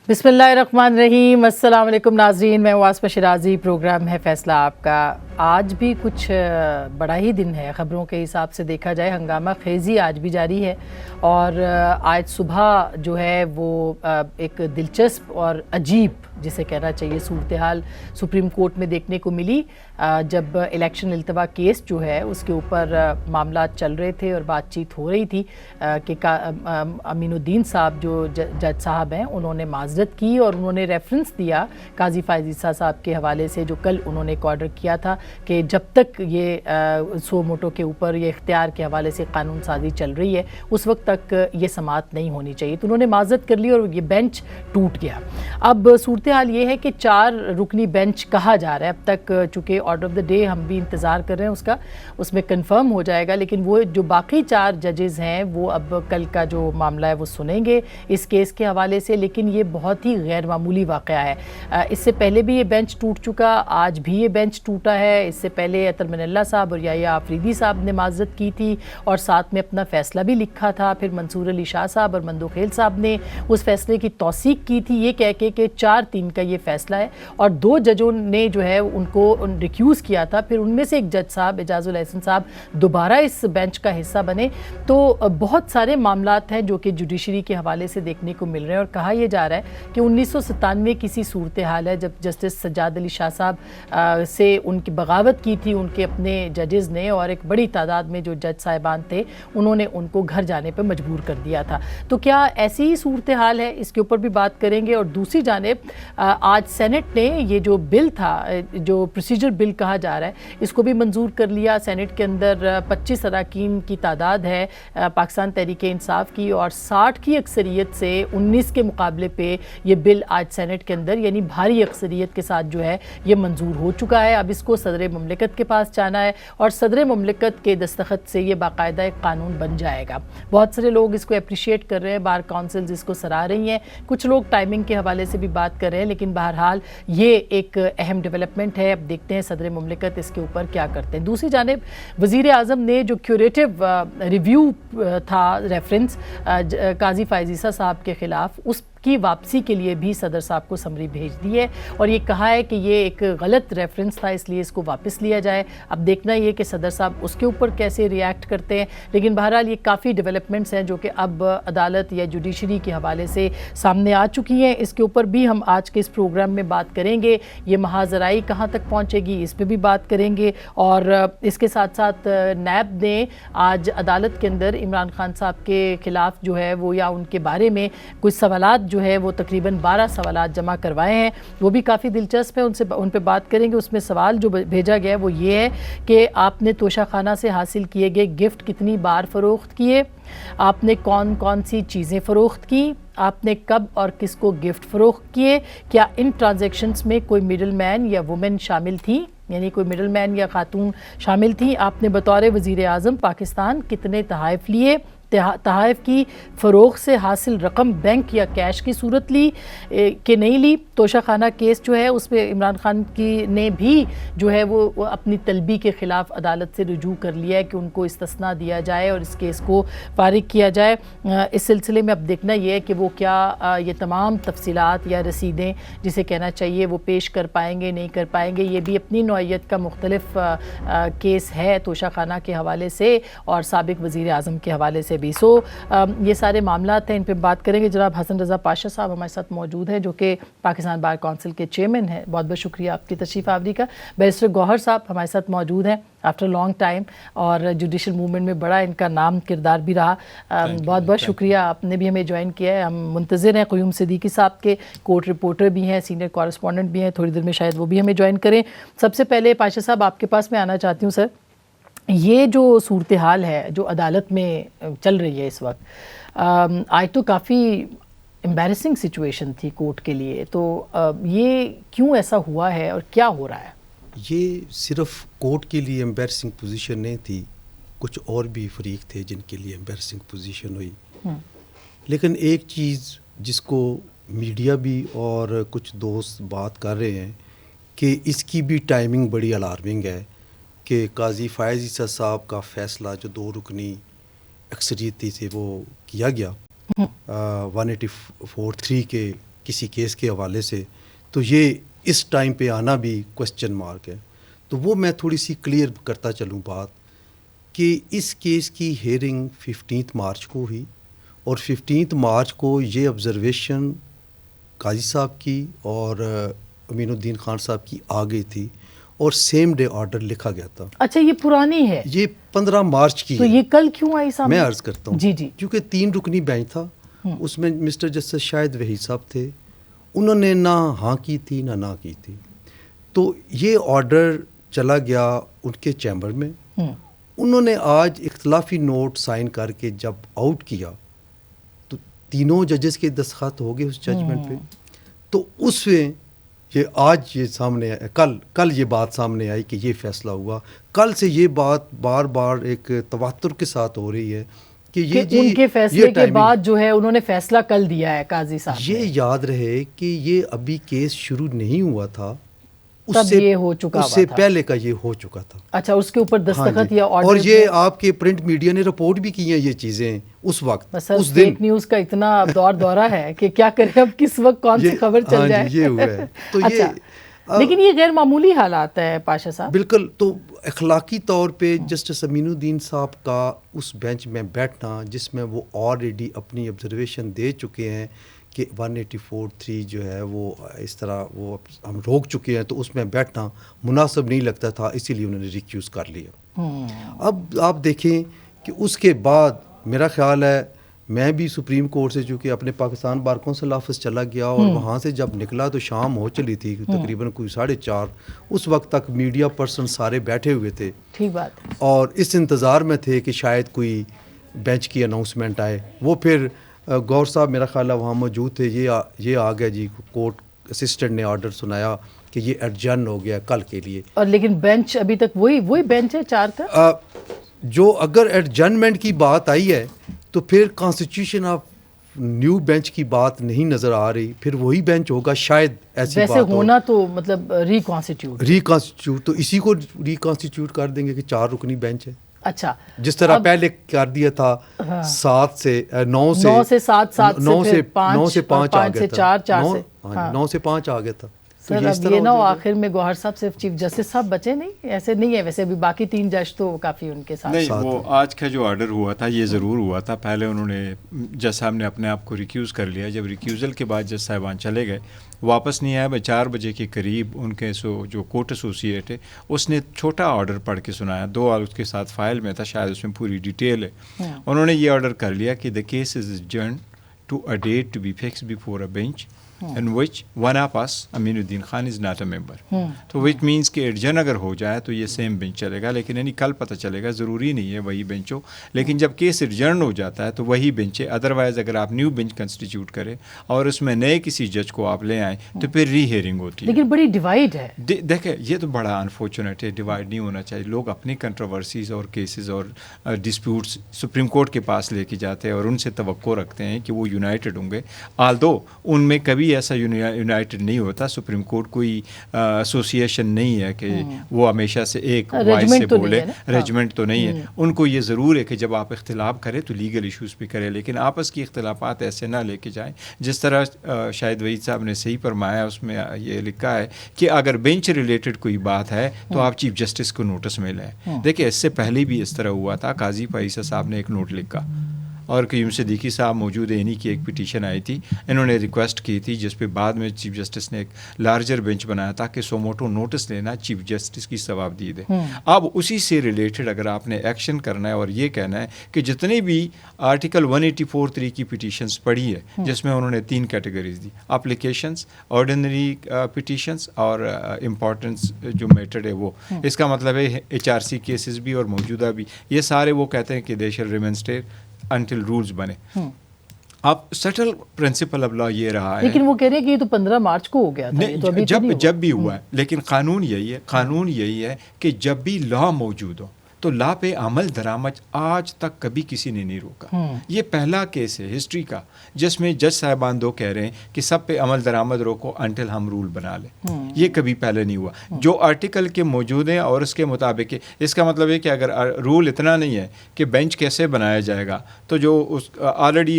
بسم اللہ الرحمن الرحیم۔ السلام علیکم ناظرین، میں واسفہ شیرازی، پروگرام ہے فیصلہ آپ کا۔ آج بھی کچھ بڑا ہی دن ہے خبروں کے حساب سے دیکھا جائے، ہنگامہ خیزی آج بھی جاری ہے، اور آج صبح جو ہے وہ ایک دلچسپ اور عجیب جسے کہنا چاہیے صورتحال سپریم کورٹ میں دیکھنے کو ملی، جب الیکشن التوا کیس جو ہے اس کے اوپر معاملات چل رہے تھے اور بات چیت ہو رہی تھی کہ امین الدین صاحب جو جج صاحب ہیں انہوں نے معذرت کی اور انہوں نے ریفرنس دیا قاضی فائز عیسیٰ صاحب کے حوالے سے، جو کل انہوں نے ایک آرڈر کیا تھا کہ جب تک یہ سو موٹو کے اوپر یہ اختیار کے حوالے سے قانون سازی چل رہی ہے اس وقت تک یہ سماعت نہیں ہونی چاہیے، تو انہوں نے معذرت کر لی اور یہ بینچ ٹوٹ گیا۔ اب صورتحال یہ ہے کہ 4 رکنی بینچ کہا جا رہا ہے، اب تک چونکہ آرڈر آف دا ڈے ہم بھی انتظار کر رہے ہیں اس میں کنفرم ہو جائے گا، لیکن وہ جو باقی 4 ججز ہیں وہ اب کل کا جو معاملہ ہے وہ سنیں گے اس کیس کے حوالے سے، لیکن یہ بہت ہی غیر معمولی واقعہ ہے۔ اس سے پہلے بھی یہ بینچ ٹوٹ چکا، آج بھی یہ بینچ ٹوٹا ہے۔ اس سے پہلے عطر من اللہ صاحب اور یحییٰ آفریدی صاحب نے معذرت کی تھی اور ساتھ میں اپنا فیصلہ بھی لکھا تھا، پھر منصور علی شاہ صاحب اور مندوخیل صاحب نے اس فیصلے کی توثیق کی تھی یہ کہہ کے کہ 4-3 کا یہ فیصلہ ہے، اور 2 ججوں نے جو ہے ان کو ریکیوز کیا تھا، پھر ان میں سے ایک جج صاحب اعجاز الاحسن صاحب دوبارہ اس بینچ کا حصہ بنے۔ تو بہت سارے معاملات ہیں جو کہ جوڈیشری کے حوالے سے دیکھنے کو مل رہے ہیں، اور کہا یہ جا رہا ہے کہ 1997 کی سی صورتحال ہے جب جسٹس سجاد علی شاہ صاحب سے ان کی بغاوت کی تھی ان کے اپنے ججز نے، اور ایک بڑی تعداد میں جو جج صاحبان تھے انہوں نے ان کو گھر جانے پہ مجبور کر دیا تھا۔ تو کیا ایسی ہی صورتحال ہے؟ اس کے اوپر بھی بات کریں گے۔ اور دوسری جانب آج سینٹ نے یہ جو بل تھا، جو پروسیجر بل کہا جا رہا ہے، اس کو بھی منظور کر لیا۔ سینٹ کے اندر 25 اراکین کی تعداد ہے پاکستان تحریک انصاف کی، اور 60 کی اکثریت سے 19 کے مقابلے پہ یہ بل آج سینٹ کے اندر یعنی بھاری اکثریت کے ساتھ جو ہے یہ منظور ہو چکا ہے۔ اب اس کو صدر مملکت کے پاس جانا ہے، اور صدر مملکت کے دستخط سے یہ باقاعدہ ایک قانون بن جائے گا۔ بہت سارے لوگ اس کو اپریشیٹ کر رہے ہیں، بار کونسلز اس کو سراہ رہی ہیں، کچھ لوگ ٹائمنگ کے حوالے سے بھی بات کر رہے ہیں، لیکن بہرحال یہ ایک اہم ڈیولپمنٹ ہے۔ اب دیکھتے ہیں صدر مملکت اس کے اوپر کیا کرتے ہیں۔ دوسری جانب وزیر اعظم نے جو کیوریٹو ریویو تھا ریفرنس قاضی فائز عیسیٰ صاحب کے خلاف، اس کی واپسی کے لیے بھی صدر صاحب کو سمری بھیج دی ہے، اور یہ کہا ہے کہ یہ ایک غلط ریفرنس تھا اس لیے اس کو واپس لیا جائے۔ اب دیکھنا یہ کہ صدر صاحب اس کے اوپر کیسے ریئیکٹ کرتے ہیں، لیکن بہرحال یہ کافی ڈیولپمنٹس ہیں جو کہ اب عدالت یا جوڈیشری کے حوالے سے سامنے آ چکی ہیں۔ اس کے اوپر بھی ہم آج کے اس پروگرام میں بات کریں گے۔ یہ محاذرائی کہاں تک پہنچے گی اس پہ بھی بات کریں گے، اور اس کے ساتھ ساتھ نیب نے آج عدالت کے اندر عمران خان صاحب کے خلاف جو ہے وہ یا ان کے بارے میں کچھ سوالات جو ہے وہ تقریباً 12 سوالات جمع کروائے ہیں، وہ بھی کافی دلچسپ ہیں، ان پہ بات کریں گے۔ اس میں سوال جو بھیجا گیا ہے وہ یہ ہے کہ آپ نے توشہ خانہ سے حاصل کیے گئے گفٹ کتنی بار فروخت کیے، آپ نے کون کون سی چیزیں فروخت کی، آپ نے کب اور کس کو گفٹ فروخت کیے، کیا ان ٹرانزیکشنز میں کوئی مڈل مین یا وومن شامل تھی، یعنی کوئی مڈل مین یا خاتون شامل تھی، آپ نے بطور وزیر اعظم پاکستان کتنے تحائف لیے، تحائف کی فروخت سے حاصل رقم بینک یا کیش کی صورت لی کہ نہیں لی۔ توشہ خانہ کیس جو ہے اس میں عمران خان کی نے بھی جو ہے وہ اپنی طلبی کے خلاف عدالت سے رجوع کر لیا ہے کہ ان کو استثناء دیا جائے اور اس کیس کو فارغ کیا جائے۔ اس سلسلے میں اب دیکھنا یہ ہے کہ وہ کیا یہ تمام تفصیلات یا رسیدیں جسے کہنا چاہیے وہ پیش کر پائیں گے نہیں کر پائیں گے۔ یہ بھی اپنی نوعیت کا مختلف کیس ہے توشہ خانہ کے حوالے سے اور سابق وزیر اعظم کے حوالے سے بھی۔ یہ سارے معاملات ہیں، ان پہ بات کریں گے۔ جناب حسن رضا پاشا صاحب ہمارے ساتھ موجود ہیں جو کہ پاکستان بار کونسل کے چیئرمین ہیں، بہت بہت شکریہ آپ کی تشریف آوری کا۔ بیرسٹر گوہر صاحب ہمارے ساتھ موجود ہیں آفٹر لانگ ٹائم، اور جوڈیشل موومنٹ میں بڑا ان کا نام کردار بھی رہا، بہت بہت شکریہ آپ نے بھی ہمیں جوائن کیا ہے۔ ہم منتظر ہیں قیوم صدیقی صاحب کے، کورٹ رپورٹر بھی ہیں، سینئر کورسپونڈنٹ بھی ہیں، تھوڑی دیر میں شاید وہ بھی ہمیں جوائن کریں۔ سب سے پہلے پاشا صاحب آپ کے پاس میں آنا چاہتی ہوں سر، یہ جو صورتحال ہے جو عدالت میں چل رہی ہے اس وقت، آج تو کافی امبیرسنگ سچویشن تھی کورٹ کے لیے، تو یہ کیوں ایسا ہوا ہے اور کیا ہو رہا ہے؟ یہ صرف کورٹ کے لیے امبیرسنگ پوزیشن نہیں تھی، کچھ اور بھی فریق تھے جن کے لیے امبیرسنگ پوزیشن ہوئی، لیکن ایک چیز جس کو میڈیا بھی اور کچھ دوست بات کر رہے ہیں کہ اس کی بھی ٹائمنگ بڑی الارمنگ ہے کہ قاضی فائز عیسیٰ صاحب کا فیصلہ جو 2 رکنی اکثریتی سے وہ کیا گیا 184(3) کے کسی کیس کے حوالے سے، تو یہ اس ٹائم پہ آنا بھی کوسچن مارک ہے. تو وہ میں تھوڑی سی کلیئر کرتا چلوں بات کہ اس کیس کی ہیئرنگ 15 مارچ کو ہوئی، اور 15 مارچ کو یہ آبزرویشن قاضی صاحب کی اور امین الدین خان صاحب کی آ گئی تھی، اور سیم ڈے آرڈر لکھا گیا تھا. اچھا یہ پرانی ہے، یہ 15 مارچ کی تو ہے. یہ کل کیوں آئی سامنے؟ میں عرض کرتا ہوں جی جی. کیونکہ 3 رکنی بینچ تھا، اس میں مسٹر جسٹس شاہد وحید صاحب تھے، انہوں نے نہ ہاں کی تھی نہ کی تھی. تو یہ آرڈر چلا گیا ان کے چیمبر میں. انہوں نے آج اختلافی نوٹ سائن کر کے جب آؤٹ کیا تو تینوں ججز کے دستخط ہو گئے اس ججمنٹ پہ. تو اس میں یہ آج یہ سامنے کل یہ بات سامنے آئی کہ یہ فیصلہ ہوا. کل سے یہ بات بار بار ایک تواتر کے ساتھ ہو رہی ہے کہ یہ جی ان کے فیصلے کے بعد جو ہے انہوں نے فیصلہ کل دیا ہے قاضی صاحب. یہ یاد رہے کہ یہ ابھی کیس شروع نہیں ہوا تھا، تب یہ ہو چکا اس سے پہلے کا یہ ہو چکا تھا. اچھا اس کے اوپر دستخط یا آرڈر، اور یہ آپ کے پرنٹ میڈیا نے رپورٹ بھی کی ہیں یہ چیزیں اس وقت. اس دن فیک نیوز کا اتنا دورہ ہے کہ کیا کریں اب کس وقت کون سی خبر چل جائے. یہ ہوا ہے. تو لیکن یہ غیر معمولی حالات ہے پاشا صاحب. بالکل. تو اخلاقی طور پہ جسٹس امین الدین صاحب کا اس بینچ میں بیٹھنا جس میں وہ آلریڈی اپنی آبزرویشن دے چکے ہیں کہ 184(3) جو ہے وہ اس طرح وہ ہم روک چکے ہیں، تو اس میں بیٹھنا مناسب نہیں لگتا تھا، اسی لیے انہوں نے ریکیوز کر لیا. اب آپ دیکھیں کہ اس کے بعد میرا خیال ہے میں بھی سپریم کورٹ سے چونکہ اپنے پاکستان بار کونسل آفس چلا گیا، اور وہاں سے جب نکلا تو شام ہو چلی تھی تقریباً کوئی 4:30. اس وقت تک میڈیا پرسن سارے بیٹھے ہوئے تھے. ٹھیک بات ہے. اور اس انتظار میں تھے کہ شاید کوئی بینچ کی اناؤنسمنٹ آئے. وہ پھر گور صاحب میرا خیال ہے وہاں موجود تھے. یہ آ گیا جی، کورٹ اسسٹنٹ نے آرڈر سنایا کہ یہ ایڈجرن ہو گیا کل کے لیے. اور لیکن بینچ ابھی تک وہی بینچ ہے 4 کا. جو اگر ایڈجرنمنٹ کی بات آئی ہے تو پھر کانسٹیٹیوشن آف نیو بینچ کی بات نہیں نظر آ رہی. پھر وہی بینچ ہوگا شاید. ایسی ویسے ہونا تو مطلب ریکانسٹیٹیوٹ تو اسی کو ریکانسٹیٹیوٹ کر دیں گے کہ 4 رکنی بینچ ہے. اچھا جس طرح پہلے کر دیا تھا 9 سے 7 9 سے 5 آ گیا تھا. 9 سے 5 آ گیا تھا. سر اب یہ نہ ہو آخر میں گوہر صاحب صرف چیف جسٹس صاحب بچے. نہیں ایسے نہیں ہے. ویسے بھی باقی 3 جج تو کافی ان کے ساتھ نہیں. وہ آج کا جو آرڈر ہوا تھا یہ ضرور ہوا تھا. پہلے انہوں نے جج صاحب نے اپنے آپ کو ریکیوز کر لیا. جب ریکیوزل کے بعد جج صاحبان چلے گئے واپس نہیں آئے. 4 بجے کے قریب ان کے جو کورٹ ایسوسیٹ ہے اس نے چھوٹا آرڈر پڑھ کے سنایا. 2 اس کے ساتھ فائل میں تھا، شاید اس میں پوری ڈیٹیل ہے. انہوں نے یہ آرڈر کر لیا کہ the case is adjourned to a date to be fixed before a bench in which one of us, Amin Uddin Khan, is not a member. تو which means کہ ایڈجن اگر ہو جائے تو یہ سیم بینچ چلے گا. لیکن یعنی کل پتہ چلے گا، ضروری نہیں ہے وہی بینچ ہو. لیکن جب کیس ایڈجرن ہو جاتا ہے تو وہی بینچ ہے. ادروائز اگر آپ نیو بینچ کنسٹیٹیوٹ کریں اور اس میں نئے کسی جج کو آپ لے آئیں تو پھر ری ہیئرنگ ہوتی ہے. لیکن بڑی ڈیوائڈ ہے. دیکھیں یہ تو بڑا انفارچونیٹ ہے. ڈیوائڈ نہیں ہونا چاہیے. لوگ اپنی کنٹروورسیز اور کیسز اور ڈسپیوٹس سپریم کورٹ کے پاس لے کے جاتے ہیں اور ان سے توقع رکھتے ہیں کہ وہ یونائٹڈ ہوں گے. آلدو ان میں کبھی ایسا یونائٹڈ نہیں ہوتا. سپریم کورٹ کوئی ایسوسیشن نہیں ہے کہ وہ ہمیشہ سے ایک وائس سے بولے. ریجمنٹ تو نہیں ہے. ان کو یہ ضرور ہے کہ جب آپ اختلاف کریں تو لیگل ایشوز بھی کریں، لیکن آپس کی اختلافات ایسے نہ لے کے جائیں. جس طرح شاہد وحید صاحب نے صحیح فرمایا، اس میں یہ لکھا ہے کہ اگر بینچ ریلیٹڈ کوئی بات ہے تو آپ چیف جسٹس کو نوٹس میں لیں. دیکھیں اس سے پہلے بھی اس طرح ہوا تھا. قاضی فائیسا صاحب نے ایک نوٹ لکھا اور قیوم صدیقی صاحب موجود ہیں. انہی کی ایک پٹیشن آئی تھی. انہوں نے ریکویسٹ کی تھی جس پہ بعد میں چیف جسٹس نے ایک لارجر بینچ بنایا تھا کہ سوموٹو نوٹس لینا چیف جسٹس کی ثواب دی دے. اب اسی سے ریلیٹڈ اگر آپ نے ایکشن کرنا ہے اور یہ کہنا ہے کہ جتنے بھی آرٹیکل 184(3) کی پٹیشنز پڑھی ہے جس میں انہوں نے 3 کیٹیگریز دی، اپلیکیشنز، آرڈینری پٹیشنز اور امپورٹنس جو میٹر ہے وہ. اس کا مطلب ہے HRC کیسز بھی اور موجودہ بھی یہ سارے وہ کہتے ہیں کہ دے شل ریمین اسٹے انٹل رولز بنے. اب سٹل پرنسپل اب لا یہ رہا ہے. لیکن وہ کہہ رہے ہیں کہ یہ تو 15 مارچ کو ہو گیا تھا. جب بھی ہوا ہے. لیکن قانون یہی ہے کہ جب بھی لا موجود ہو تو لا پہ عمل درآمد آج تک کبھی کسی نے نہیں روکا. یہ پہلا کیس ہے ہسٹری کا جس میں جج صاحبان دو کہہ رہے ہیں کہ سب پہ عمل درآمد روکو انٹل ہم رول بنا لیں. یہ کبھی پہلے نہیں ہوا. جو آرٹیکل کے موجود ہیں اور اس کے مطابق اس کا مطلب ہے کہ اگر رول اتنا نہیں ہے کہ بینچ کیسے بنایا جائے گا تو جو اس آلریڈی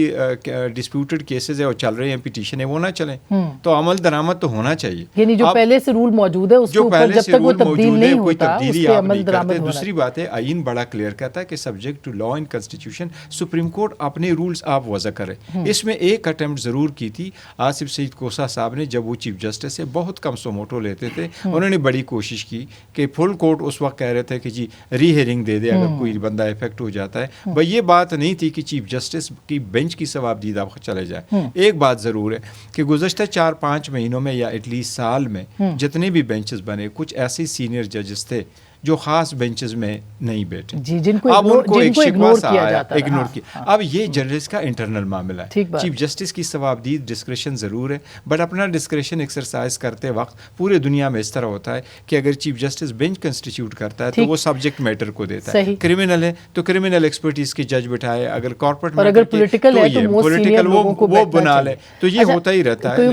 ڈسپیوٹڈ کیسز ہے اور چل رہے ہیں پٹیشن ہے وہ نہ چلیں. تو عمل درآمد تو ہونا چاہیے. یعنی جو پہلے سے رول موجود ہے اس کے اوپر جب تک وہ تبدیل نہیں ہوتا اس پہ عمل درآمد ہونا. دوسری بات ہے آئین بڑا کلیئر کہتا ہے کہ subject to law and constitution supreme court اپنے رولز آپ وضع کرے. اس میں ایک اٹیمپٹ ضرور کی تھی آصف سعید کوسا صاحب نے جب وہ چیف جسٹس سے بہت کم سو موٹو لیتے تھے. انہوں نے بڑی کوشش کی کہ فل کورٹ اس وقت کہہ رہے تھے کہ جی ری ہیئرنگ دے دے اگر کوئی بندہ افیکٹ ہو جاتا ہے. بھائی یہ بات نہیں تھی کہ چیف جسٹس کی بینچ کی ثواب دیدہ چلے جائے. ایک بات ضرور ہے کہ گزشتہ 4-5 مہینوں میں یا ایٹ لیسٹ سال میں جتنے بھی بینچز بنے کچھ ایسے سینئر ججز تھے جو خاص بینچز میں نہیں بیٹھے. جن کو اگنور کیا جاتا ہے. اگنور کیا. اب یہ ججز کا انٹرنل معاملہ ہے. چیف جسٹس کی ثوابدید ڈسکریشن ضرور ہے بٹ اپنا ڈسکریشن ایکسرسائز کرتے وقت پورے دنیا میں اس طرح ہوتا ہے کہ اگر چیف جسٹس بینچ کنسٹیٹیوٹ کرتا ہے تو وہ سبجیکٹ میٹر کو دیتا ہے. کرمنل ہے تو کرمنل ایکسپرٹیز کے جج بٹھائے, اگر کارپوریٹ اگر پولیٹیکل ہے تو پولیٹیکل وہ بنا لے. تو یہ ہوتا ہی رہتا ہے.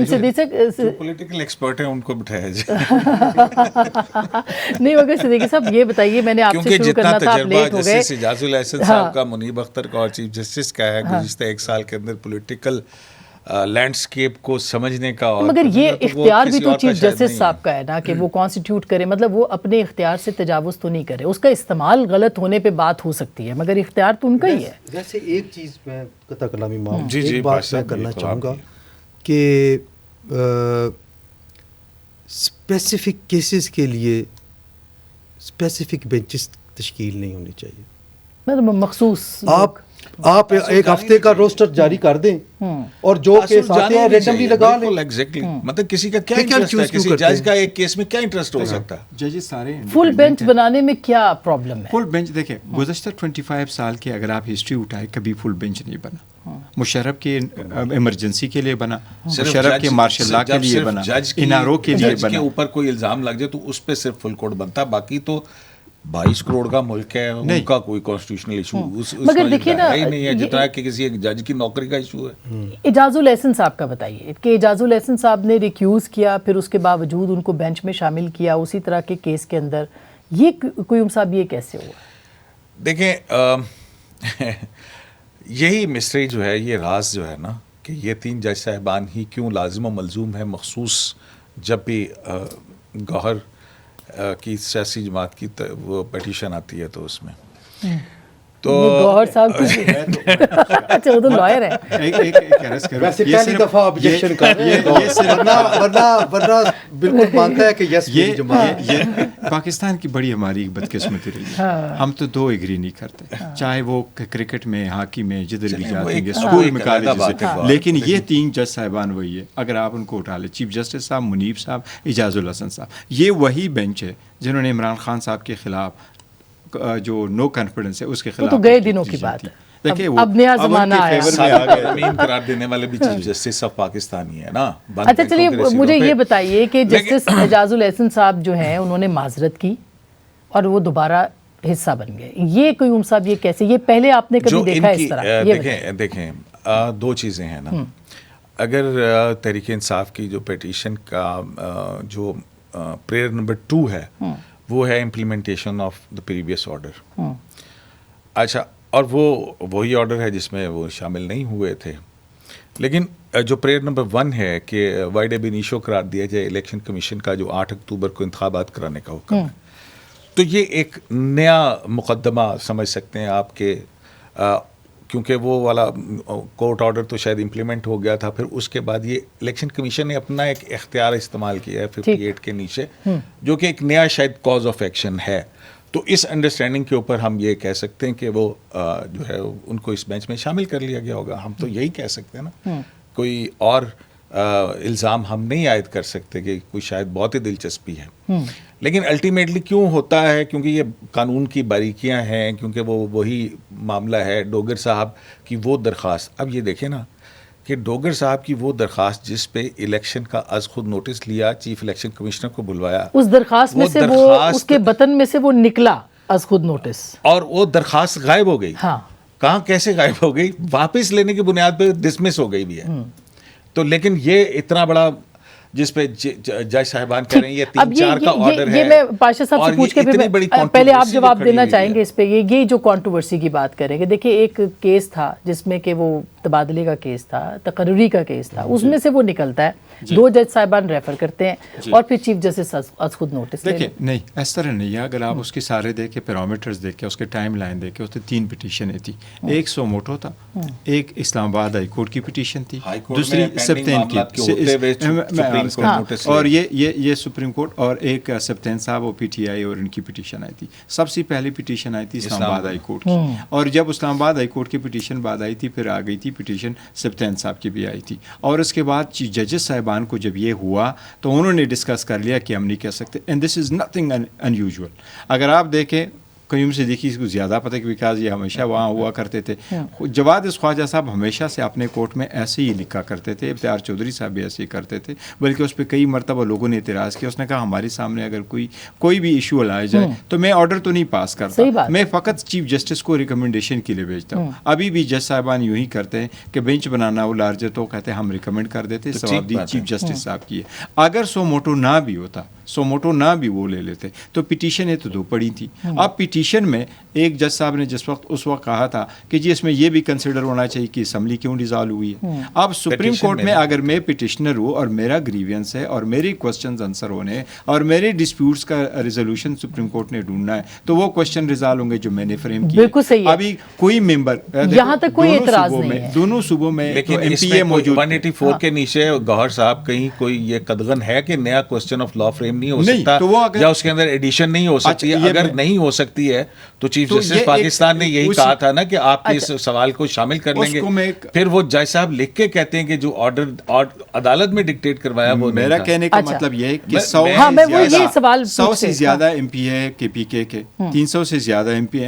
پولیٹیکل ایکسپرٹ ہیں ان کو بٹھایا جائے. نہیں مگر صدیقی صاحب یہ بتائیے میں نے آپ سے شروع کرنا تھا آپ لیٹ ہو گئے. جسٹس اعجاز الاحسن صاحب کا, منیب اختر کا اور چیف جسٹس کا ہے گزشتہ 1 سال کے اندر پولیٹیکل لینڈسکیپ کو سمجھنے کا. مگر یہ اختیار بھی تو چیف جسٹس صاحب کا ہے نا کہ وہ کانسٹیٹیوٹ کرے, مطلب وہ اپنے اختیار سے تجاوز تو نہیں کرے. اس کا استعمال غلط ہونے پہ بات ہو سکتی ہے مگر اختیار تو ان کا ہی ہے. ویسے ایک چیز میں قطع کلامی معاف ایک بات میں کرنا چاہوں گا کہ اسپیسیفک کیسز کے لیے اسپیسیفک بینچز تشکیل نہیں ہونی چاہیے. مطلب مخصوص آپ ایک ہفتے کا روسٹر جاری کر دیں اور جو کیس آتے ہیں رینڈملی لگا لیں. مطلب کسی کا کیا انٹرسٹ ہے, کسی جج کا ایک کیس میں کیا انٹرسٹ ہو سکتا ہے. ججز سارے فل بینچ بنانے میں کیا پرابلم ہے؟ فل بینچ دیکھیں گزشتہ 25 سال کے اگر آپ ہسٹری اٹھائے کبھی فل بینچ نہیں بنا. مشرف کے ایمرجنسی کے لیے بنا, مشرف کے مارشل لا کے لیے بنا, انارو کے لیے بنا. جج کے اوپر کوئی الزام لگ جائے تو اس پہ صرف فل کورٹ بنتا, باقی تو 22 کروڑ کا ملک ہے, ان کا کوئی کانسٹیٹیوشنل ایشو مگر دیکھیے نا نہیں ہے جتنا کہ کسی ایک جج کی نوکری کا ایشو ہے. اعجاز الاحسن صاحب کا بتائیے کہ اعجاز الاحسن صاحب نے ریکیوز کیا پھر اس کے باوجود ان کو بینچ میں شامل کیا اسی طرح کے کیس کے اندر, یہ قیوم صاحب یہ کیسے ہوا؟ دیکھیں یہی مسٹری جو ہے, یہ راز جو ہے نا کہ یہ 3 جج صاحبان ہی کیوں لازم و ملزوم ہے, مخصوص جب بھی گوہر کی سیاسی جماعت کی وہ پیٹیشن آتی ہے تو اس میں تو گوہر صاحب اچھا وہ تو لائر ہے ویسے پہلی دفعہ آبجیکشن کر رہے ہیں ورنہ بالکل مانتا ہے کہ یس میری جماعت. یہ پاکستان کی بڑی ہماری بدقسمتی رہی ہے, ہم تو 2 ایگری نہیں کرتے, چاہے وہ کرکٹ میں, ہاکی میں, جدھر بھی جاتے ہیں, اسکول میں, کالج سے. لیکن یہ 3 جج صاحبان وہی ہے, اگر آپ ان کو اٹھا لیں, چیف جسٹس صاحب, منیب صاحب, اعجاز الاحسن صاحب, یہ وہی بینچ ہے جنہوں نے عمران خان صاحب کے خلاف جو نو کانفیڈنس ہے اس کے خلاف تو گئے دنوں کی بات ہے. اب نیا زمانہ آیا. قرار دینے والے بھی چیف جسٹس آف پاکستان ہی ہے نا. اچھا چلیے مجھے یہ بتائیے کہ جسٹس اعجاز الاحسن صاحب جو ہیں انہوں نے معذرت کی اور وہ دوبارہ حصہ بن گئے, یہ قیوم صاحب یہ کیسے, یہ پہلے آپ نے کبھی دیکھا اس طرح؟ دیکھیں 2 چیزیں ہیں نا. اگر تحریک انصاف کی جو پیٹیشن کا جو پریئر نمبر 2 ہے وہ ہے implementation of the previous order. اچھا, اور وہی آرڈر ہے جس میں وہ شامل نہیں ہوئے تھے. لیکن جو پریئر نمبر 1 ہے کہ وائڈ اب انیشو قرار دیا جائے الیکشن کمیشن کا جو 8 اکتوبر کو انتخابات کرانے کا حکم ہے, تو یہ ایک نیا مقدمہ سمجھ سکتے ہیں آپ کے, کیونکہ وہ والا کورٹ آرڈر تو شاید امپلیمنٹ ہو گیا تھا, پھر اس کے بعد یہ الیکشن کمیشن نے اپنا ایک اختیار استعمال کیا ہے 58 کے نیچے, جو کہ ایک نیا شاید کاز آف ایکشن ہے. تو اس انڈرسٹینڈنگ کے اوپر ہم یہ کہہ سکتے ہیں کہ وہ جو ہے ان کو اس بینچ میں شامل کر لیا گیا ہوگا. ہم تو یہی کہہ سکتے ہیں نا, کوئی اور الزام ہم نہیں عائد کر سکتے کہ کوئی شاید بہت ہی دلچسپی ہے. لیکن الٹیمیٹلی کیوں ہوتا ہے, کیونکہ یہ قانون کی باریکیاں ہیں, کیونکہ وہی معاملہ ہے ڈوگر صاحب کی وہ درخواست. اب یہ دیکھیں نا کہ ڈوگر صاحب کی وہ درخواست جس پہ الیکشن کا از خود نوٹس لیا, چیف الیکشن کمشنر کو بلوایا, اس درخواست میں سے وہ اس کے بطن میں سے وہ نکلا از خود نوٹس. اور وہ درخواست غائب ہو گئی. ہاں کہاں کیسے غائب ہو گئی؟ واپس لینے کی بنیاد پہ ڈسمس ہو گئی بھی ہے. تو لیکن یہ اتنا بڑا جس پہ جج صاحبان کہہ رہے ہیں یہ 3-4 کا آرڈر ہے. یہ میں پاشا صاحب سے پوچھ کے پہلے آپ جواب دینا چاہیں گے اس پہ. یہ جو کنٹروورسی کی بات کریں گے، دیکھیں ایک کیس تھا جس میں کہ وہ تبادلے کا کیس تھا، تقرری کا کیس تھا، اس میں سے وہ نکلتا ہے 2 جج صاحبان ریفر کرتے ہیں اور پھر چیف جسٹس از خود نوٹس. دیکھیں نہیں اس طرح نہیں ہے. اگر آپ اس کے سارے دیکھیں پیرامیٹرز دیکھیں، اس کے ٹائم لائن دیکھیں، اس میں 3 پٹیشنیں تھیں. ایک سو موٹو تھا، ایک اسلام آباد ہائی کورٹ کی پٹیشن تھی، دوسری سبتین کی اور یہ سپریم کورٹ، اور ایک سبتین صاحب وہ پی ٹی آئی اور ان کی پٹیشن آئی تھی. سب سے پہلی پٹیشن آئی تھی اسلام آباد ہائی کورٹ کی، اور جب اسلام آباد ہائی کورٹ کی پٹیشن بعد آئی تھی پھر آ گئی تھی پٹیشن سبتین صاحب کی بھی آئی تھی. اور اس کے بعد ججز صاحبان کو جب یہ ہوا تو انہوں نے ڈسکس کر لیا کہ ہم نہیں کہہ سکتے. And this is nothing unusual. اگر آپ دیکھیں قیوم صدیقی کو زیادہ پتہ کہ بیکاز یہ ہمیشہ وہاں ہوا کرتے تھے. جواد خواجہ صاحب ہمیشہ سے اپنے کورٹ میں ایسے ہی لکھا کرتے تھے، افتخار چودھری صاحب بھی ایسے ہی کرتے تھے، بلکہ اس پہ کئی مرتبہ لوگوں نے اعتراض کیا. اس نے کہا ہمارے سامنے اگر کوئی بھی ایشو لایا جائے تو میں آرڈر تو نہیں پاس کرتا، میں فقط چیف جسٹس کو ریکمنڈیشن کے لیے بھیجتا ہوں. ابھی بھی جج صاحبان یوں ہی کرتے ہیں کہ بینچ بنانا وہ لارجر تو کہتے ہیں ہم ریکمنڈ کر دیتے، ثوابدید چیف جسٹس صاحب کی ہے. اگر سو موٹو نہ بھی ہوتا، سو موٹو نہ بھی وہ لے لیتے تو پٹیشنیں تو 2 پڑی تھیں. اب پٹیشن میں ایک جج صاحب نے اس وقت کہا تھا کہ جی اس میں یہ بھی کنسیڈر ہونا چاہیے کہ اسمبلی کیوں ڈیزالو ہوئی ہے. اب سپریم کورٹ میں اگر میں پٹیشنر ہوں اور میرا گریوینس ہے اور میری کوشچنز آنسر ہونے اور میرے ڈسپیوٹس کا ریزولوشن سپریم کورٹ نے ڈھونڈنا ہے تو وہ کوشچن ریزالو ہوں گے جو میں نے فریم کیا. بالکل صحیح ہے. ابھی کوئی ممبر یہاں تک کوئی اعتراض نہیں ہے دونوں صوبوں میں، لیکن ایم پی اے موجود 184 کے نیچے گوہر صاحب کہیں کوئی یہ قدغن ہے کہ نیا کوشچن آف لا فریم نہیں ہو سکتا یا اس کے اندر ایڈیشن نہیں ہو سکتی. اگر نہیں ہو سکتی ہے تو چیف جسٹس پاکستان نے یہی کہا تھا نا کہ آپ اس سوال کو شامل کر لیں گے. پھر وہ جج صاحب لکھ کے کہتے ہیں کہ جو آرڈر عدالت میں ڈکٹیٹ کروایا وہ میرا کہنے کا مطلب یہ ہے کہ 100 سے زیادہ ایم پی اے کے پی کے 300 سے زیادہ ایم پی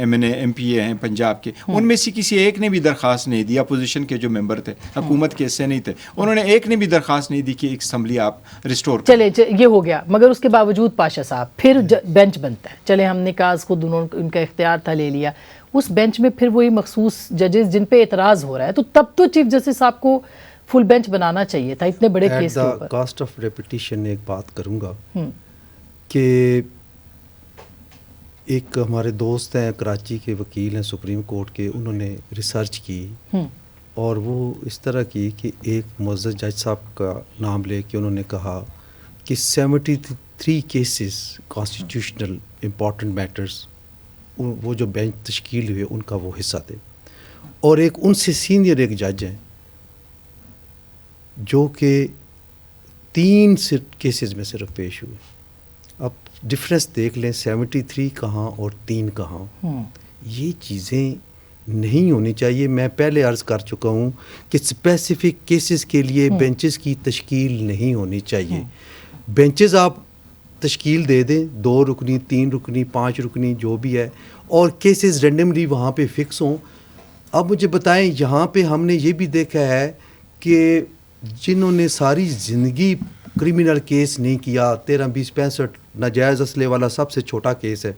اے ہیں پنجاب کے، ان میں سے کسی ایک نے بھی درخواست نہیں دی، اپوزیشن کے جو ممبر تھے حکومت کے حصے نہیں تھے، انہوں نے ایک نے بھی درخواست نہیں دی کہ ایک اسمبلی آپ ریسٹور چلے. یہ ہو گیا، مگر اس کے باوجود پاشا صاحب پھر بینچ بنتا ہے. چلے ہم نے کہا خود ان کا اختیار تھا لے لیا، اس بینچ میں پھر وہی مخصوص ججز جن پہ اعتراض ہو رہا ہے تو تب تو چیف جسٹس صاحب کو فل بینچ بنانا چاہیے تھا اتنے بڑے کیس کے اوپر. کاسٹ آف ریپیٹیشن ایک بات کروں گا کہ ایک ہمارے دوست ہیں کراچی کے وکیل ہیں سپریم کورٹ کے، انہوں نے ریسرچ کی اور وہ اس طرح کی کہ ایک معزز جج صاحب کا نام لے کے انہوں نے کہا کہ 73 کیسز کانسٹیٹیوشنل امپورٹنٹ میٹرز وہ جو بینچ تشکیل ہوئے ان کا وہ حصہ تھے. اور ایک ان سے سینئر ایک جج ہیں جو کہ 3 کیسز میں صرف پیش ہوئے. اب ڈفرینس دیکھ لیں، 73 کہاں اور 3 کہاں. یہ چیزیں نہیں ہونی چاہیے. میں پہلے عرض کر چکا ہوں کہ اسپیسیفک کیسز کے لیے بینچز کی تشکیل نہیں ہونی چاہیے. بینچز آپ تشکیل دے دیں، 2 رکنی 3 رکنی 5 رکنی جو بھی ہے، اور کیسز رینڈملی وہاں پہ فکس ہوں. اب مجھے بتائیں، یہاں پہ ہم نے یہ بھی دیکھا ہے کہ جنہوں نے ساری زندگی کرمنل کیس نہیں کیا، 13 20 65 ناجائز اسلحے والا سب سے چھوٹا کیس ہے،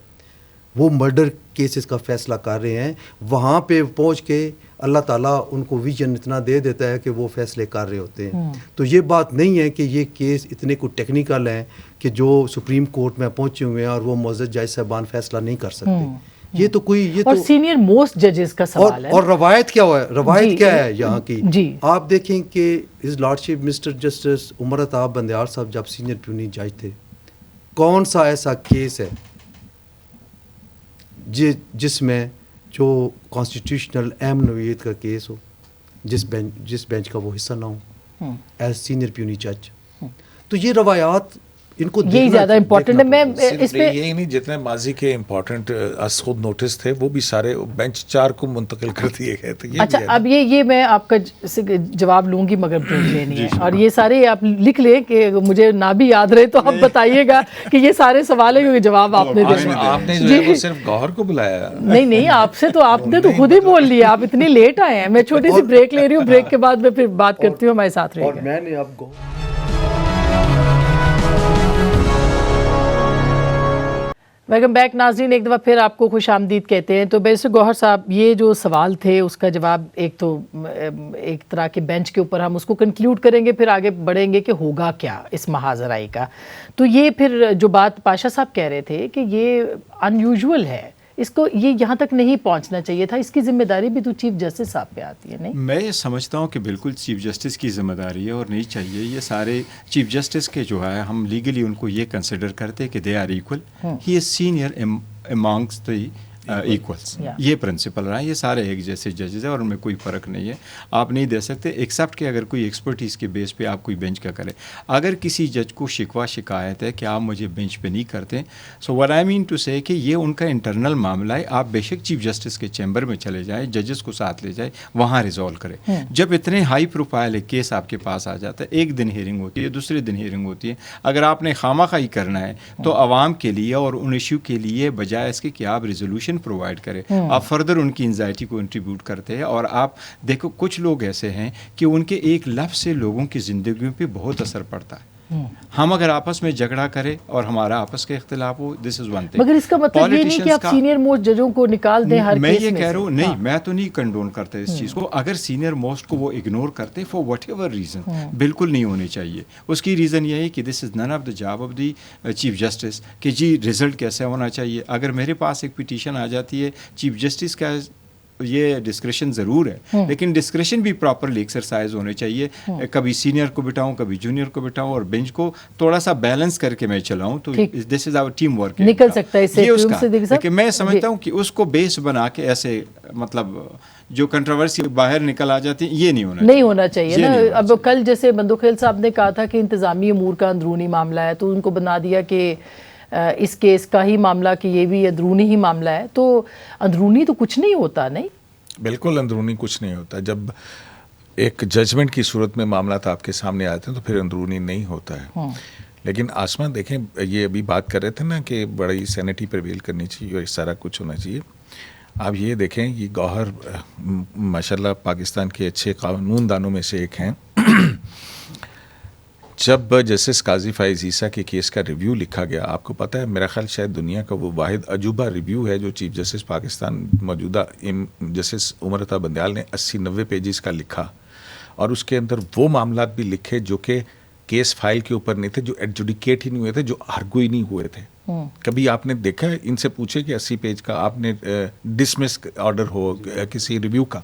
وہ مرڈر کیسز کا فیصلہ کر رہے ہیں. وہاں پہ پہنچ کے اللہ تعالیٰ ان کو ویژن اتنا دے دیتا ہے کہ وہ فیصلے کر رہے ہوتے ہیں. تو یہ بات نہیں ہے کہ یہ کیس اتنے کو ٹیکنیکل ہیں کہ جو سپریم کورٹ میں پہنچے ہوئے ہیں اور وہ معزز جج صاحبان فیصلہ نہیں کر سکتے. یہ تو کوئی یہ اور سینئر موسٹ ججز کا سوال ہے. اور روایت کیا ہے، روایت کیا ہے یہاں کی. آپ دیکھیں کہ ہز لارڈشپ مسٹر جسٹس عمر عطاب بندیال صاحب جب سینئر پیونی جج تھے، کون سا ایسا کیس ہے جس میں جو کانسٹیٹیوشنل اہم نوعیت کا کیس ہو جس بینچ کا وہ حصہ نہ ہو ایز سینئر پیونی جج. تو یہ روایات ان کو یہی زیادہ امپورٹنٹ ہے. میں اس پہ یہی نہیں، جتنے ماضی کے امپورٹنٹ خود نوٹس تھے وہ بھی سارے بینچ 4 کو منتقل کر دیے گئے تھے. اچھا، اب یہ میں آپ کا جواب لوں گی مگر بریک لینی ہے، اور یہ سارے آپ لکھ لیں کہ مجھے نہ بھی یاد رہے تو آپ بتائیے گا کہ یہ سارے سوال ہیں کیونکہ جواب آپ نے دینا. آپ نے جو ہے وہ صرف گوہر کو بلایا. نہیں، آپ سے تو آپ نے تو خود ہی بول لیا، آپ اتنے لیٹ آئے ہیں. میں چھوٹی سی بریک لے رہی ہوں، بریک کے بعد میں پھر بات کرتی ہوں. ہمارے ساتھ رہیے گا. اور میں نے آپ کو ویلکم بیک ناظرین، ایک دفعہ پھر آپ کو خوش آمدید کہتے ہیں. تو بیسر گوہر صاحب، یہ جو سوال تھے اس کا جواب ایک تو ایک طرح کے بینچ کے اوپر ہم اس کو کنکلیوڈ کریں گے، پھر آگے بڑھیں گے کہ ہوگا کیا اس مہاجرائی کا. تو یہ پھر جو بات پاشا صاحب کہہ رہے تھے کہ یہ ان یوزول ہے، اس کو یہ یہاں تک نہیں پہنچنا چاہیے تھا، اس کی ذمہ داری بھی تو چیف جسٹس صاحب پہ آتی ہے. نہیں، میں یہ سمجھتا ہوں کہ بالکل چیف جسٹس کی ذمہ داری ہے اور نہیں چاہیے. یہ سارے چیف جسٹس کے جو ہے ہم لیگلی ان کو یہ کنسیڈر کرتے کہ they are equal. He is senior amongst the equals. یہ پرنسپل رہا ہے. یہ سارے ایک جیسے ججز ہیں اور ان میں کوئی فرق نہیں ہے. آپ نہیں دے سکتے ایکسیپٹ کہ اگر کوئی ایکسپرٹیز کے بیس پہ آپ کوئی بینچ کا کرے. اگر کسی جج کو شکوہ شکایت ہے کہ آپ مجھے بینچ پہ نہیں کرتے، so what I main to سے کہ یہ ان کا انٹرنل معاملہ ہے. آپ بے شک چیف جسٹس کے چیمبر میں چلے جائیں، ججز کو ساتھ لے جائیں، وہاں ریزالو کریں. جب اتنے ہائی پروفائل ایک کیس آپ کے پاس آ جاتا ہے، ایک دن ہیئرنگ ہوتی ہے، دوسرے دن ہیئرنگ ہوتی ہے. اگر آپ نے خواہ مخواہ کرنا ہے تو عوام کے لیے اور ان ایشو کے لیے بجائے اس کے کہ آپ ریزولوشن پرووائڈ کریں، آپ فردر ان کی انزائٹی کو انٹریبیوٹ کرتے ہیں. اور آپ دیکھو کچھ لوگ ایسے ہیں کہ ان کے ایک لفظ سے لوگوں کی زندگیوں پہ بہت اثر پڑتا ہے. ہم اگر آپس میں جھگڑا کریں اور ہمارا آپس کے اختلاف ہو، دس از ون تھنگ. مگر اس کا مطلب یہ نہیں کہ آپ سینئر موسٹ ججوں کو نکال دیں ہر کیس میں. میں یہ کہہ رہا ہوں نہیں، میں تو نہیں کنڈون کرتا اس چیز کو. اگر سینئر موسٹ کو وہ اگنور کرتے فار وٹ ایور ریزن، بالکل نہیں ہونی چاہیے. اس کی ریزن یہ ہے کہ this is none of the job of the chief justice کہ جی رزلٹ کیسے ہونا چاہیے. اگر میرے پاس ایک پٹیشن آ جاتی ہے، چیف جسٹس کا یہ ڈسکریشن ضرور ہے، لیکن ڈسکریشن بھی پراپرلی ایکسرسائز ہونے چاہیے. کبھی سینئر کو بٹھاؤں، کبھی جونیئر کو بٹھاؤں اور بینچ کو تھوڑا سا بیلنس کر کے میں چلاؤں تو دس از آور ٹیم ورک. نکل سکتا ہے اس سے. کہ میں سمجھتا ہوں کہ اس کو بیس بنا کے ایسے مطلب جو کنٹروورسی باہر نکل آ جاتی ہے، یہ نہیں ہونا چاہیے نا. اب کل جیسے بندوخیل صاحب نے کہا تھا کہ انتظامی امور کا اندرونی معاملہ ہے، تو ان کو بنا دیا کہ اس کیس کا ہی معاملہ کہ یہ بھی اندرونی ہی معاملہ ہے. تو اندرونی تو کچھ نہیں ہوتا. نہیں، بالکل اندرونی کچھ نہیں ہوتا. جب ایک ججمنٹ کی صورت میں معاملات آپ کے سامنے آتے ہیں تو پھر اندرونی نہیں ہوتا ہے. لیکن آسمان دیکھیں، یہ ابھی بات کر رہے تھے نا کہ بڑی سینٹی پریویل کرنی چاہیے اور اس طرح کچھ ہونا چاہیے. آپ یہ دیکھیں، یہ گوہر ماشاءاللہ پاکستان کے اچھے قانون دانوں میں سے ایک ہیں. جب جسٹس قاضی فائز عیسیٰ کے کیس کا ریویو لکھا گیا، آپ کو پتہ ہے میرا خیال شاید دنیا کا وہ واحد عجوبہ ریویو ہے جو چیف جسٹس پاکستان موجودہ جسٹس عمر عطا بندیال نے 80-90 پیجز کا لکھا. اور اس کے اندر وہ معاملات بھی لکھے جو کہ کیس فائل کے اوپر نہیں تھے، جو ایڈجوڈیکیٹ ہی نہیں ہوئے تھے، جو آرگو ہی نہیں ہوئے تھے. کبھی آپ نے دیکھا ہے ان سے پوچھے کہ 80 پیج کا آپ نے ڈسمس آرڈر ہو کسی ریویو کا،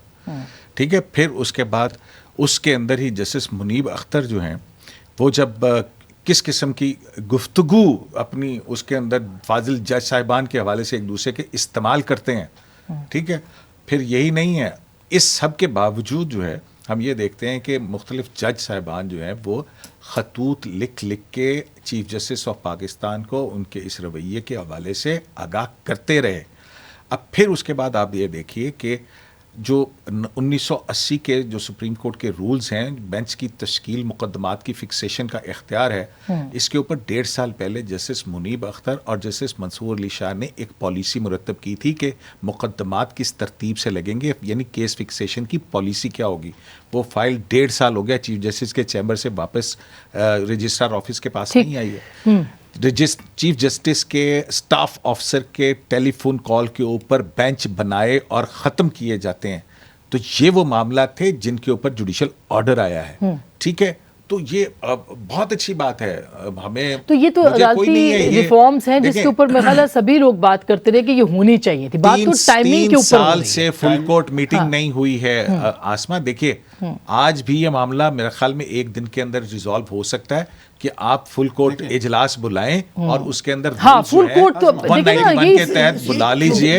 ٹھیک ہے. پھر اس کے بعد اس کے اندر ہی جسٹس منیب اختر جو ہیں وہ جب کس قسم کی گفتگو اپنی اس کے اندر فاضل جج صاحبان کے حوالے سے ایک دوسرے کے استعمال کرتے ہیں، ٹھیک ہے. پھر یہی نہیں ہے، اس سب کے باوجود جو ہے ہم یہ دیکھتے ہیں کہ مختلف جج صاحبان جو ہیں وہ خطوط لکھ کے چیف جسٹس آف پاکستان کو ان کے اس رویے کے حوالے سے آگاہ کرتے رہے. اب پھر اس کے بعد آپ یہ دیکھیے کہ جو 1980 کے جو سپریم کورٹ کے رولز ہیں، بینچ کی تشکیل، مقدمات کی فکسیشن کا اختیار ہے، اس کے اوپر 1.5 سال پہلے جسٹس منیب اختر اور جسٹس منصور علی شاہ نے ایک پالیسی مرتب کی تھی کہ مقدمات کس ترتیب سے لگیں گے، یعنی کیس فکسیشن کی پالیسی کیا ہوگی. وہ فائل 1.5 سال ہو گیا چیف جسٹس کے چیمبر سے واپس رجسٹرار آفس کے پاس نہیں آئی ہے. چیف جسٹس کے اسٹاف آفیسر کے ٹیلی فون کال کے اوپر بینچ بنائے اور ختم کیے جاتے ہیں. تو یہ وہ معاملات تھے جن کے اوپر جوڈیشل آرڈر آیا ہے، ٹھیک ہے. تو یہ بہت اچھی بات ہے. ہمیں تو یہ تو عدالتی ریفارمز ہیں جس کے اوپر میرا خیال ہے سبھی لوگ بات کرتے رہے کہ یہ ہونی چاہیے تھی. بات تو ٹائمنگ کے اوپر 3 سال سے فل کورٹ میٹنگ نہیں ہوئی ہے. آسما دیکھیے، آج بھی یہ معاملہ میرے خیال میں 1 دن کے اندر ریزالو ہو سکتا ہے کہ آپ فل کورٹ اجلاس بلائیں اور اس کے اندر فل کورٹ 191 کے تحت بلا لیجئے.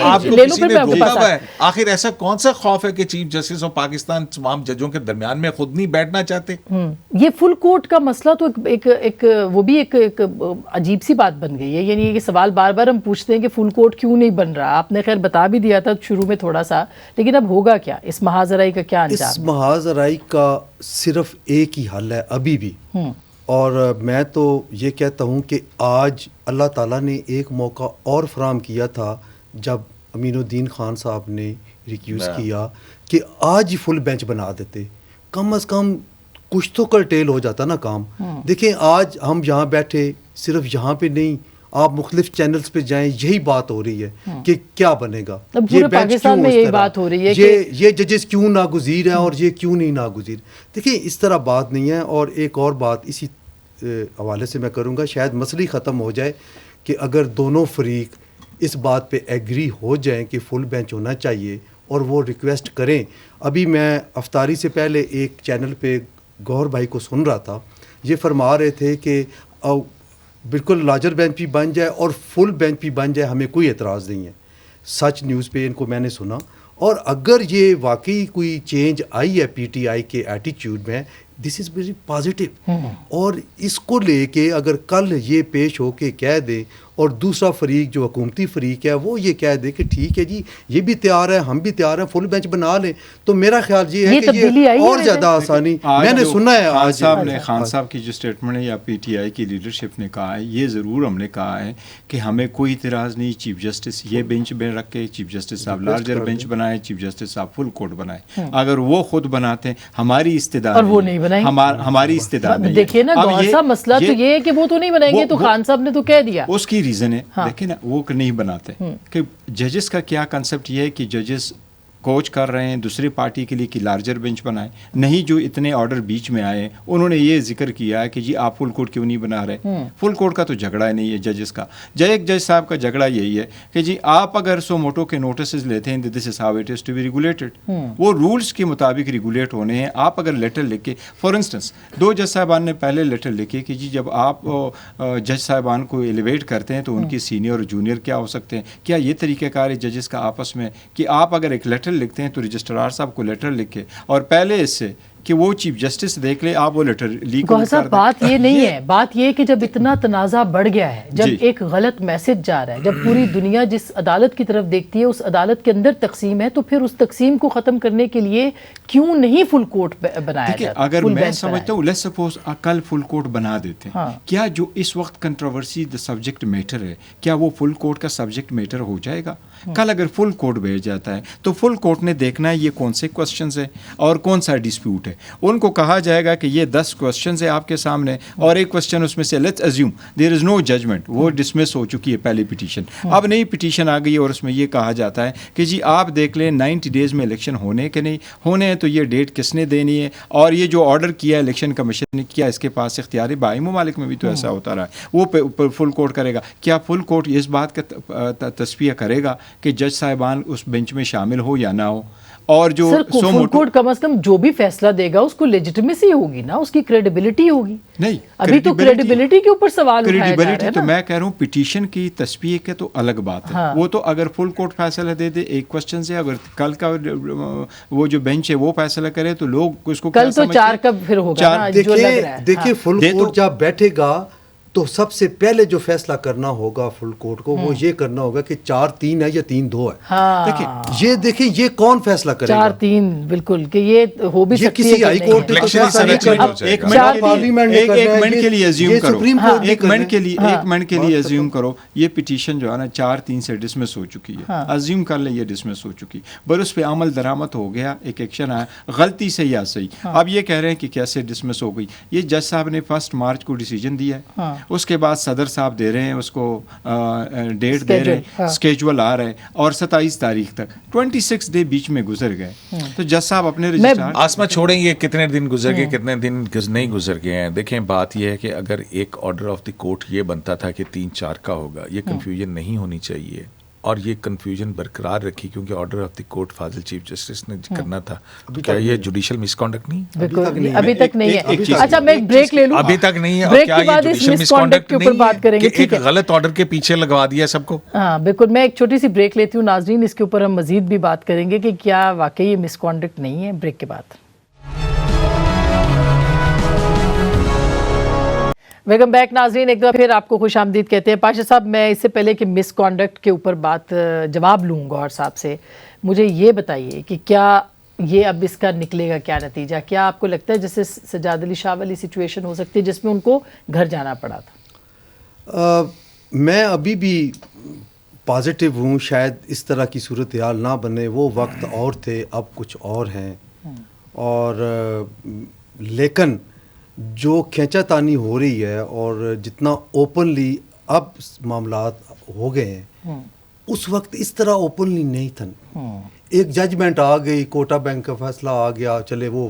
آپ کو کسی نے روکا ہوا ہے؟ آخر ایسا کون سا خوف ہے کہ چیف جسٹس آف پاکستان تمام ججوں کے درمیان میں خود نہیں بیٹھنا چاہتے؟ یہ فل کورٹ کا مسئلہ تو ایک وہ بھی ایک عجیب سی بات بن گئی ہے. یعنی یہ سوال بار بار ہم پوچھتے ہیں کہ فل کورٹ کیوں نہیں بن رہا. آپ نے خیر بتا بھی دیا تھا شروع میں تھوڑا سا، لیکن اب ہوگا کیا؟ اس مہاجرائی کا کیا انجام؟ اس مہاجرائی کا صرف ایک ہی حل ہے ابھی بھی، اور میں تو یہ کہتا ہوں کہ آج اللہ تعالیٰ نے ایک موقع اور فراہم کیا تھا جب امین الدین خان صاحب نے ریکیوز کیا کہ آج ہی فل بینچ بنا دیتے، کم از کم کچھ تو کرٹیل ہو جاتا نا کام. دیکھیں آج ہم یہاں بیٹھے، صرف یہاں پہ نہیں، آپ مختلف چینلز پہ جائیں یہی بات ہو رہی ہے کہ کیا بنے گا. اب پورے پاکستان میں یہی بات ہو رہی ہے یہ ججز کیوں ناگزیر ہیں اور یہ کیوں نہیں ناگزیر. دیکھیں اس طرح بات نہیں ہے. اور ایک اور بات اسی حوالے سے میں کروں گا, شاید مسئلہ ہی ختم ہو جائے کہ اگر دونوں فریق اس بات پہ ایگری ہو جائیں کہ فل بینچ ہونا چاہیے اور وہ ریکویسٹ کریں. ابھی میں افطاری سے پہلے ایک چینل پہ گوہر بھائی کو سن رہا تھا, یہ فرما رہے تھے کہ بالکل لارجر بینچ بھی بن جائے اور فل بینچ بھی بن جائے, ہمیں کوئی اعتراض نہیں ہے. سچ نیوز پہ ان کو میں نے سنا. اور اگر یہ واقعی کوئی چینج آئی ہے پی ٹی آئی کے ایٹیچیوڈ میں, دس از ویری پازیٹیو. اور اس کو لے کے اگر کل یہ پیش ہو کے کہہ دیں اور دوسرا فریق جو حکومتی فریق ہے وہ یہ کہہ دے کہ ٹھیک ہے جی یہ بھی تیار ہے, ہم بھی تیار ہیں, فل بینچ بنا لیں, تو میرا خیال یہ ہے کہ یہ اور زیادہ آسانی. میں نے سنا ہے آج خان صاحب کی جو اسٹیٹمنٹ ہے یا پی ٹی آئی کی لیڈرشپ نے کہا ہے, یہ ضرور ہم نے کہا ہے کہ ہمیں کوئی اعتراض نہیں چیف جسٹس یہ بینچ میں رکھ کے چیف جسٹس صاحب لارجر بینچ بنائے, چیف جسٹس صاحب فل کورٹ بنائے. اگر وہ خود بناتے ہیں ہماری استدعا اور وہ نہیں بنائیں, ہماری استدعا نہیں. دیکھیے نا گوہر صاحب مسئلہ تو یہ ہے کہ وہ تو نہیں بنائیں گے, تو خان صاحب نے تو کہہ دیا اس کی ریزن ہے. دیکھیں نا وہ نہیں بناتے کہ ججز کا کیا کنسپٹ یہ ہے کہ ججز کوچ کر رہے ہیں دوسری پارٹی کے لیے کہ لارجر بینچ بنائیں. نہیں, جو اتنے آرڈر بیچ میں آئے انہوں نے یہ ذکر کیا ہے کہ جی آپ فل کورٹ کیوں نہیں بنا رہے. فل کورٹ کا تو جھگڑا نہیں ہے ججز کا. ایک جج صاحب کا جھگڑا یہی ہے کہ جی آپ اگر سو موٹو کے نوٹسز لیتے ہیں this is how it is to be regulated, وہ رولز کے مطابق ریگولیٹ ہونے ہیں. آپ اگر لیٹر لکھ کے, فار انسٹنس دو جج صاحبان نے پہلے لیٹر لکھے کہ جی جب آپ جج صاحبان کو ایلیویٹ کرتے ہیں تو ان کی سینئر اور جونیئر کیا ہو سکتے ہیں. کیا یہ طریقہ کار ہے ججز کا آپس میں کہ آپ اگر ایک لیٹر لکھتے ہیں تو رجسٹرار صاحب کو لیٹر لکھے اور پہلے اس سے کہ وہ چیف جسٹس دیکھ لے آپ وہ لیٹر لیک کر دیں. بات یہ نہیں ہے, بات یہ کہ جب اتنا تنازع بڑھ گیا ہے, جب ایک غلط میسج جا رہا ہے, جب پوری دنیا جس عدالت کی طرف دیکھتی ہے اس عدالت کے اندر تقسیم ہے, تو پھر اس تقسیم کو ختم کرنے کے لیے کیوں نہیں فل کورٹ بنایا جاتا. اگر میں سمجھتا ہوں لیٹس سپوز کل فل کورٹ بنا دیتے ہیں, کیا جو اس وقت کنٹروورسی سبجیکٹ میٹر ہے کیا وہ فل کورٹ کا سبجیکٹ میٹر ہو جائے گا؟ کل اگر فل کورٹ بھیج جاتا ہے تو فل کورٹ نے دیکھنا ہے یہ کون سے کوسچنز ہیں اور کون سا ڈسپیوٹ ہے. ان کو کہا جائے گا کہ یہ 10 کوسچنز ہیں آپ کے سامنے اور ایک کوسچن اس میں سے let's assume there is no judgement, وہ ڈسمس ہو چکی ہے پہلی پٹیشن. اب نئی پٹیشن آ گئی اور اس میں یہ کہا جاتا ہے کہ جی آپ دیکھ لیں 90 ڈیز میں الیکشن ہونے کے نہیں ہونے ہیں, تو یہ ڈیٹ کس نے دینی ہے اور یہ جو آرڈر کیا الیکشن کمیشن نے کیا اس کے پاس اختیار ہے. باقی ممالک میں بھی تو ایسا ہوتا رہا ہے. وہ فل کورٹ کرے گا. کیا فل کورٹ اس بات کا تصفیہ کرے گا کہ جج صاحبان اس بینچ میں شامل ہو یا نہ ہو؟ اور جو فل کورٹ کم از کم جو بھی فیصلہ دے گا اس کو لیجٹمیسی ہوگی نا, اس کی کریڈیبلٹی ہوگی. نہیں, ابھی تو کریڈیبلٹی کے اوپر سوال اٹھایا جا رہا ہے. تو میں کہہ رہا ہوں پٹیشن کی تصفیہ کے تو الگ بات ہے. وہ تو اگر فل کورٹ فیصلہ دے دے ایک کوسچن سے, اگر کل کا وہ جو بینچ ہے وہ فیصلہ کرے تو لوگ اس کو کل تو 4 کا پھر ہوگا. دیکھیں فل کورٹ جب بیٹھے گا تو سب سے پہلے جو فیصلہ کرنا ہوگا فل کورٹ کو وہ یہ کرنا ہوگا کہ 4-3 ہے یا 3-2 ہے. دیکھیں یہ کون فیصلہ کرے گا؟ 4-3 بالکل کہ یہ ہو بھی سکتی ہے. کسی ہائی کورٹ ایک منٹ کے لیے ازیوم کرو, ایک منٹ کے لیے ازیوم کرو یہ پٹیشن جو ہے نا 4-3 سے ڈسمس ہو چکی ہے. ازیوم کر لیں یہ ڈسمس ہو چکی, پر اس پہ عمل درآمد ہو گیا, ایک ایکشن آیا غلطی سے یا صحیح. اب یہ کہہ رہے ہیں کہ کیسے ڈسمس ہو گئی. یہ جج صاحب نے 1 مارچ کو ڈیسیجن دیا ہے, اس کے بعد صدر صاحب دے رہے ہیں اس کو ڈیٹ دے رہے ہیں, اسکیجول آ رہے ہیں اور 27 تاریخ تک 26 ڈے بیچ میں گزر گئے. تو جج صاحب اپنے رجسٹرار آسما چھوڑیں یہ کتنے دن گزر گئے کتنے دن نہیں گزر گئے ہیں. دیکھیں بات یہ ہے کہ اگر ایک آرڈر آف دی کورٹ یہ بنتا تھا کہ 3-4 کا ہوگا, یہ کنفیوژن نہیں ہونی چاہیے اور یہ کنفیوژن برقرار رکھی کیونکہ order of the court Fazil chief justice نے کرنا تھا. کیا یہ جوڈیشل مس کانڈکٹ نہیں؟ ابھی تک نہیں ہے. اچھا میں ایک بریک لے لوں. ابھی تک نہیں ہے. اور کیا یہ جوڈیشل مس کانڈکٹ نہیں کہ ایک غلط آرڈر کے پیچھے لگوا دیا سب کو؟ ہاں بالکل. میں ایک چھوٹی سی بریک لیتی ہوں ناظرین, اس کے اوپر ہم مزید بھی بات کریں گے کہ کیا واقعی یہ مس کانڈکٹ نہیں ہے. بریک کے بعد ویلکم بیک ناظرین, ایک دفعہ پھر آپ کو خوش آمدید کہتے ہیں. پاشا صاحب میں اس سے پہلے کہ مس کانڈکٹ کے اوپر بات جواب لوں گا اور صاحب سے, مجھے یہ بتائیے کہ کیا یہ اب اس کا نکلے گا کیا نتیجہ؟ کیا آپ کو لگتا ہے جیسے سجاد علی شاہ والی سچویشن ہو سکتی ہے جس میں ان کو گھر جانا پڑا تھا؟ میں ابھی بھی پازیٹیو ہوں, شاید اس طرح کی صورتحال نہ بنے. وہ وقت اور تھے, اب کچھ اور ہیں. اور لیکن جو کھینچا تانی ہو رہی ہے اور جتنا اوپنلی اب معاملات ہو گئے ہیں. اس وقت اس طرح اوپنلی نہیں تھا. ایک ججمنٹ آ گئی, کوٹا بینک کا فیصلہ آ گیا, چلے وہ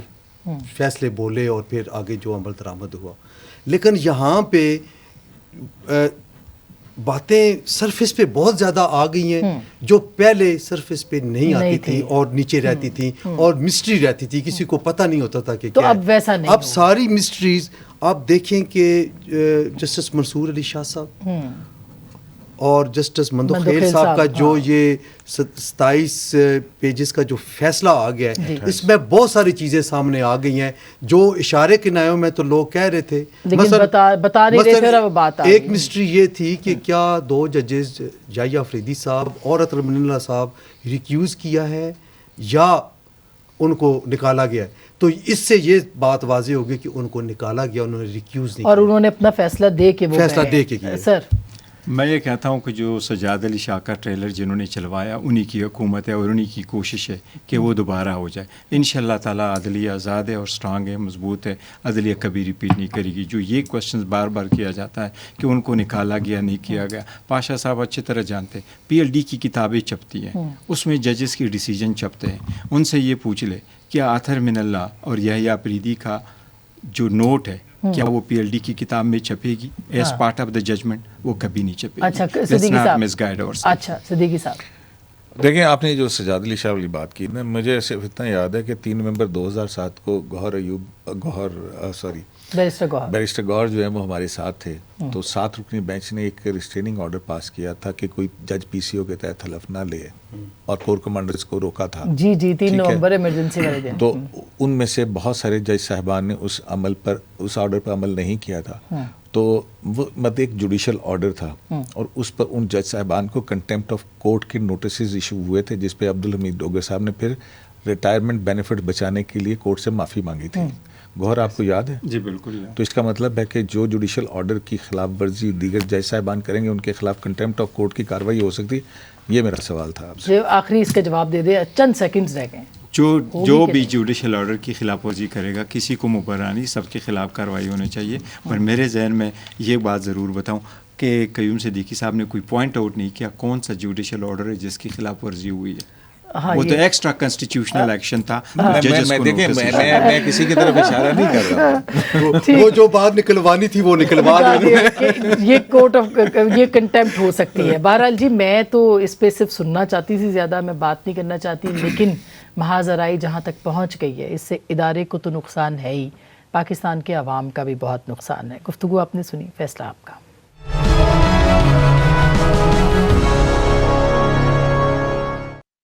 فیصلے بولے اور پھر آگے جو عمل درآمد ہوا. لیکن یہاں پہ باتیں سرفیس پہ بہت زیادہ آ گئی ہیں جو پہلے سرفیس پہ نہیں آتی تھی اور نیچے رہتی تھی اور مسٹری رہتی تھی, کسی کو پتہ نہیں ہوتا تھا کہ کیا. اب ویسا نہیں, اب ساری مسٹریز آپ دیکھیں کہ جسٹس منصور علی شاہ صاحب اور جسٹس مندوخیل صاحب کا جو یہ 27 پیجز کا جو فیصلہ آ گیا ہے, اس میں بہت ساری چیزیں سامنے آ گئی ہیں جو اشارے کنایوں میں تو لوگ کہہ رہے تھے, بتا نہیں رہے تھے. وہ بات ایک مسٹری یہ تھی کہ کیا 2 ججز یحییٰ افریدی صاحب اور اطہر من اللہ صاحب ریکیوز کیا ہے یا ان کو نکالا گیا ہے. تو اس سے یہ بات واضح ہوگی کہ ان کو نکالا گیا, انہوں نے ریکیوز نہیں اور انہوں نے اپنا فیصلہ دے کے کیا. سر میں یہ کہتا ہوں کہ جو سجاد علی شاہ کا ٹریلر جنہوں نے چلوایا انہی کی حکومت ہے اور انہی کی کوشش ہے کہ وہ دوبارہ ہو جائے. انشاءاللہ تعالیٰ عدلیہ آزاد ہے اور اسٹرانگ ہے, مضبوط ہے, عدلیہ کبھی ریپیٹ نہیں کرے گی. جو یہ کوشچنز بار بار کیا جاتا ہے کہ ان کو نکالا گیا نہیں کیا گیا, پاشا صاحب اچھی طرح جانتے ہیں. پی ایل ڈی کی کتابیں چھپتی ہیں, اس میں ججز کی ڈیسیجن چھپتے ہیں. ان سے یہ پوچھ لے کیا اطہر من اللہ اور یحییٰ افریدی کا جو نوٹ ہے کیا وہ پی ایل ڈی کی کتاب میں چھپے گی as part of the judgement? وہ کبھی نہیں چھپے گی. اچھا صدیقی صاحب, اچھا صدیقی صاحب دیکھیں آپ نے جو سجاد علی شاہ والی بات کی نا, مجھے صرف اتنا یاد ہے کہ 3 نومبر 2007 کو بیرسٹر گوہر جو ہے وہ ہمارے ساتھ تھے. تو 7 رکنی بینچ نے ایک ریسٹریننگ آرڈر پاس کیا تھا کہ کوئی جج پی سی او کے تحت حلف نہ لے اور کور کمانڈرز کو روکا تھا. جی 3 نومبر ایمرجنسی والے دن. تو ان میں سے بہت سارے جج صاحبان نے اس آرڈر پر عمل نہیں کیا تھا. تو وہ مطلب ایک جوڈیشل آرڈر تھا اور اس پر ان جج صاحبان کو کنٹیمپٹ آف کورٹ کے نوٹسز ایشو ہوئے تھے, جس پہ عبدالحمید ڈوگر صاحب نے پھر ریٹائرمنٹ بینیفٹ بچانے کے لیے کورٹ سے معافی مانگی تھی. گوہر آپ کو یاد ہے؟ جی بالکل. تو اس کا مطلب ہے کہ جو جوڈیشل آرڈر کی خلاف ورزی دیگر جج صاحبان کریں گے ان کے خلاف کنٹیمپٹ آف کورٹ کی کارروائی ہو سکتی. یہ میرا سوال تھا آپ سے. آخری اس کا جواب دے دیں, چند سیکنڈز رہ گئے. جو بھی جوڈیشل آرڈر کی خلاف ورزی کرے گا کسی کو مبررانی, سب کے خلاف کارروائی ہونی چاہیے. پر میرے ذہن میں یہ بات ضرور بتاؤں کہ قیوم صدیقی صاحب نے کوئی پوائنٹ آؤٹ نہیں کیا کون سا جوڈیشل آرڈر ہے جس کی خلاف ورزی ہوئی ہے. وہ تو ایکسٹرا کنسٹیٹیوشنل ایکشن تھا. میں کسی کی طرف اشارہ نہیں کر رہا. وہ جو بات نکلوانی تھی وہ نکلوا یہ کورٹ آف یہ کنٹیمپٹ ہو سکتی ہے. بہرحال جی میں تو اس پہ صرف سننا چاہتی تھی, زیادہ میں بات نہیں کرنا چاہتی, لیکن محاذرائی جہاں تک پہنچ گئی ہے اس سے ادارے کو تو نقصان ہے ہی, پاکستان کے عوام کا بھی بہت نقصان ہے. گفتگو آپ نے سنی, فیصلہ آپ کا.